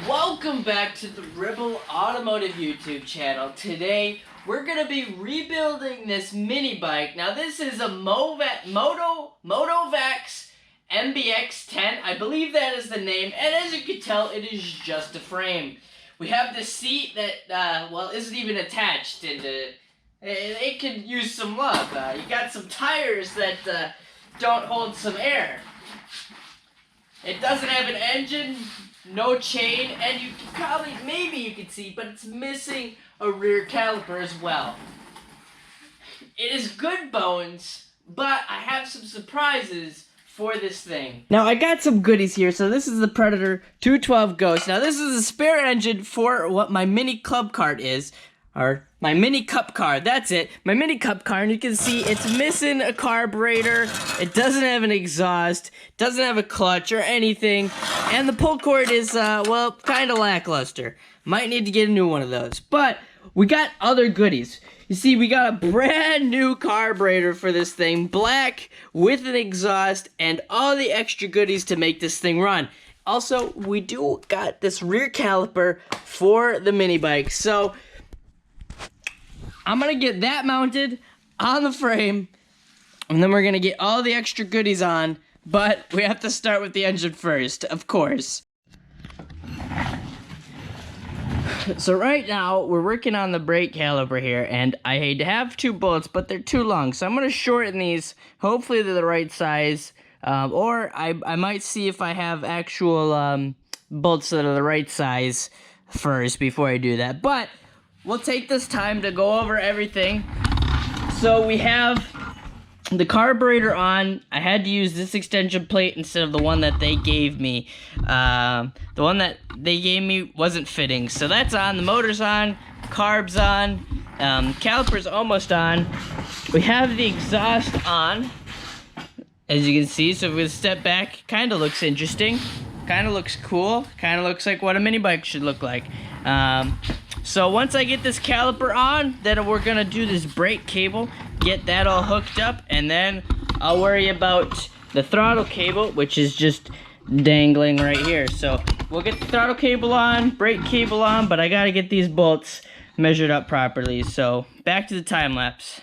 Welcome back to the Ribble Automotive YouTube channel. Today, we're going to be rebuilding this mini bike. Now, this is a Motovax MBX-10. I believe that is the name, and as you can tell, it is just a frame. We have the seat that, isn't even attached, and it could use some love. You got some tires that don't hold some air. It doesn't have an engine, no chain, and you can probably, maybe you can see, but it's missing a rear caliper as well. It is good bones, but I have some surprises for this thing. Now, I got some goodies here. So this is the Predator 212 Ghost. Now, this is a spare engine for what my mini club cart is. Or my mini cup car, that's it. My mini cup car, and you can see it's missing a carburetor. It doesn't have an exhaust, doesn't have a clutch or anything. And the pull cord is, kind of lackluster. Might need to get a new one of those. But we got other goodies. You see, we got a brand new carburetor for this thing, black, with an exhaust, and all the extra goodies to make this thing run. Also, we do got this rear caliper for the mini bike. So I'm gonna get that mounted on the frame, and then we're gonna get all the extra goodies on, but we have to start with the engine first, of course. So right now, we're working on the brake caliper here, and I have two bolts, but they're too long, so I'm gonna shorten these. Hopefully they're the right size, or I might see if I have actual bolts that are the right size first before I do that, but we'll take this time to go over everything. So we have the carburetor on. I had to use this extension plate instead of the one that they gave me. The one that they gave me wasn't fitting. So that's on. The motor's on. Carb's on. Caliper's almost on. We have the exhaust on, as you can see. So if we step back, kind of looks interesting. Kind of looks cool. Kind of looks like what a mini bike should look like. So once I get this caliper on, then we're gonna do this brake cable, get that all hooked up, and then I'll worry about the throttle cable, which is just dangling right here. So we'll get the throttle cable on, brake cable on, but I gotta get these bolts measured up properly. So back to the time lapse.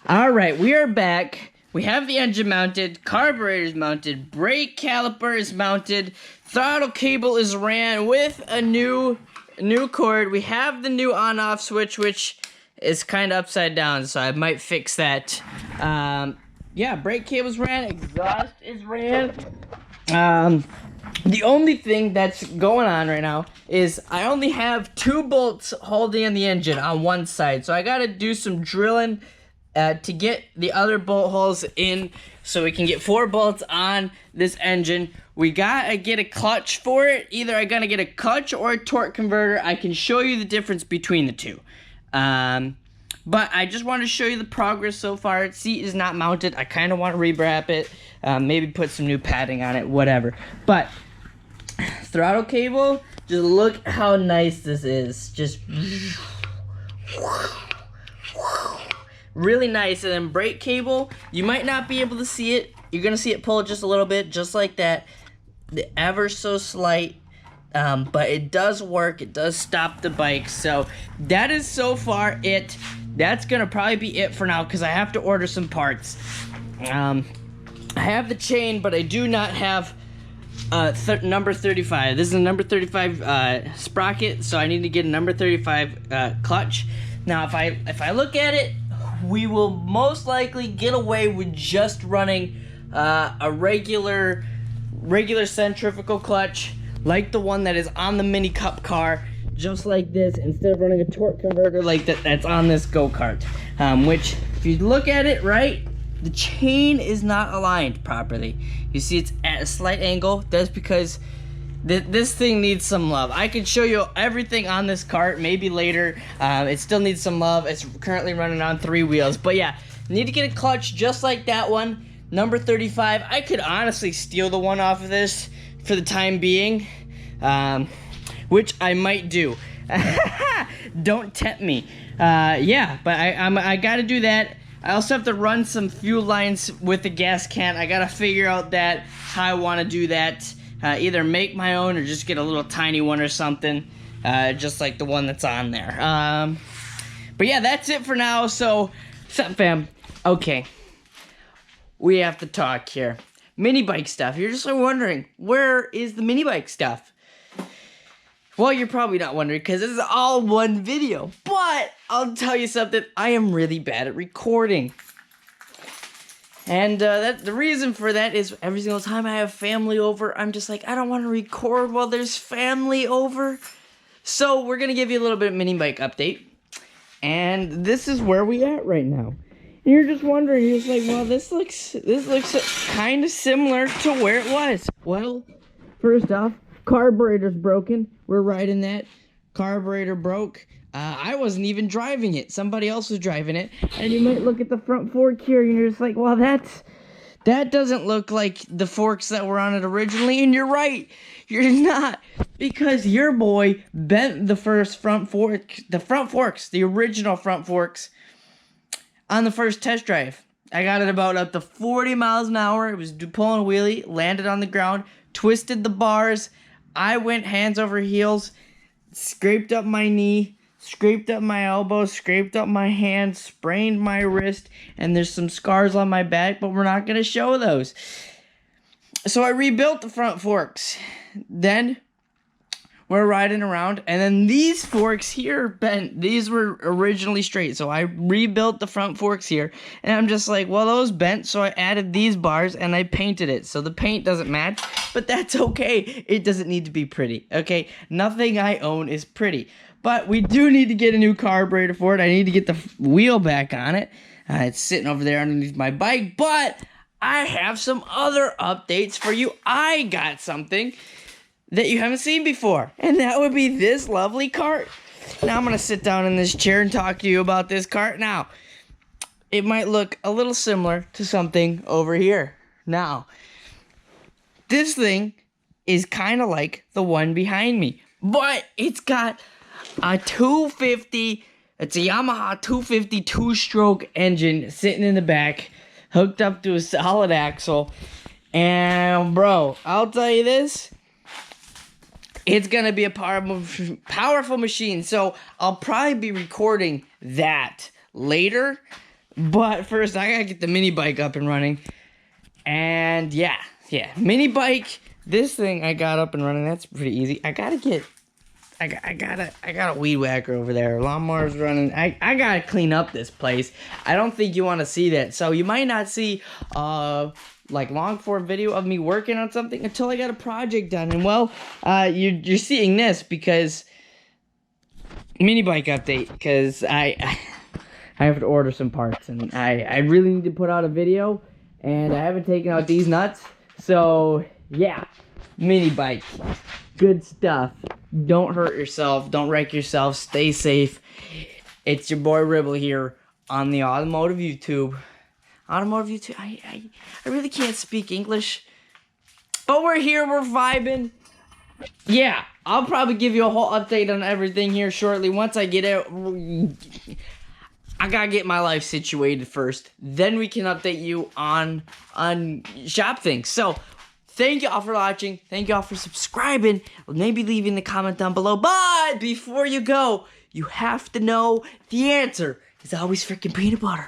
All right, we are back. We have the engine mounted, carburetor's mounted, brake caliper is mounted, throttle cable is ran with a new cord. We have the new on-off switch, which is kind of upside down, so I might fix that. Yeah, brake cable's ran, exhaust is ran. The only thing that's going on right now is I only have 2 bolts holding in the engine on one side, so I gotta do some drilling to get the other bolt holes in so we can get 4 bolts on this engine. We gotta get a clutch for it. Either I gotta get a clutch or a torque converter. I can show you the difference between the two. But I just want to show you the progress so far. Seat is not mounted. I kind of want to re-wrap it. Maybe put some new padding on it, whatever. But throttle cable, just look how nice this is. Just really nice. And then brake cable, you might not be able to see it. You're gonna see it pull just a little bit, just like that. Ever so slight, but it does work. It does stop the bike. So that is so far it. That's gonna probably be it for now because I have to order some parts. I have the chain, but I do not have number 35. This is a number 35 sprocket, so I need to get a number 35 clutch. Now, if I look at it, we will most likely get away with just running a regular centrifugal clutch, like the one that is on the mini cup car, just like this, instead of running a torque converter like that's on this go-kart. Which, if you look at it right, the chain is not aligned properly. You see it's at a slight angle. That's because this thing needs some love. I can show you everything on this cart, maybe later. It still needs some love. It's currently running on 3 wheels. But yeah, need to get a clutch just like that one. Number 35. I could honestly steal the one off of this for the time being, which I might do. Don't tempt me. Yeah, but I gotta do that. I also have to run some fuel lines with the gas can. I gotta figure out how I want to do that. either make my own or just get a little tiny one or something, just like the one that's on there. But yeah, that's it for now. So, what's up, fam? Okay, we have to talk here. Mini bike stuff. You're just wondering, where is the mini bike stuff? Well, you're probably not wondering because this is all one video. But I'll tell you something. I am really bad at recording. And the reason for that is every single time I have family over, I'm just like, I don't want to record while there's family over. So we're going to give you a little bit of mini bike update. And this is where we at right now. And you're just wondering, you're just like, well, this looks kind of similar to where it was. Well, first off, carburetor's broken. We're riding that. Carburetor broke. I wasn't even driving it. Somebody else was driving it. And you might look at the front fork here and you're just like, well, that doesn't look like the forks that were on it originally. And you're right. You're not. Because your boy bent the first front fork, the original front forks, on the first test drive. I got it about up to 40 miles an hour. It was pulling a wheelie, landed on the ground, twisted the bars. I went hands over heels, scraped up my knee, scraped up my elbow, scraped up my hand, sprained my wrist, and there's some scars on my back, but we're not going to show those. So I rebuilt the front forks. Then we're riding around, and then these forks here bent. These were originally straight, so I rebuilt the front forks here, and I'm just like, well, those bent, so I added these bars, and I painted it. So the paint doesn't match, but that's okay. It doesn't need to be pretty, okay? Nothing I own is pretty. But we do need to get a new carburetor for it. I need to get the wheel back on it. It's sitting over there underneath my bike, but I have some other updates for you. I got something that you haven't seen before, and that would be this lovely cart. Now I'm going to sit down in this chair and talk to you about this cart. Now, it might look a little similar to something over here. Now, this thing is kind of like the one behind me, but it's got a 250, it's a Yamaha 250 two-stroke engine sitting in the back, hooked up to a solid axle, and bro, I'll tell you this, it's going to be a powerful machine, so I'll probably be recording that later. But first, I got to get the mini bike up and running. And yeah, mini bike. This thing I got up and running, that's pretty easy. I got a weed whacker over there. Lawnmower's running. I got to clean up this place. I don't think you want to see that. So you might not see like long form video of me working on something until I got a project done. And well, you're seeing this because mini bike update, because I have to order some parts, and I really need to put out a video, and I haven't taken out these nuts. So yeah, mini bike, good stuff. Don't hurt yourself, don't wreck yourself, stay safe. It's your boy Ribble here on the Automotive YouTube. I really can't speak English, but we're here, we're vibing. Yeah, I'll probably give you a whole update on everything here shortly. Once I get out, I gotta get my life situated first. Then we can update you on shop things. So, thank y'all for watching. Thank y'all for subscribing. Maybe leaving the comment down below. But before you go, you have to know the answer is always freaking peanut butter.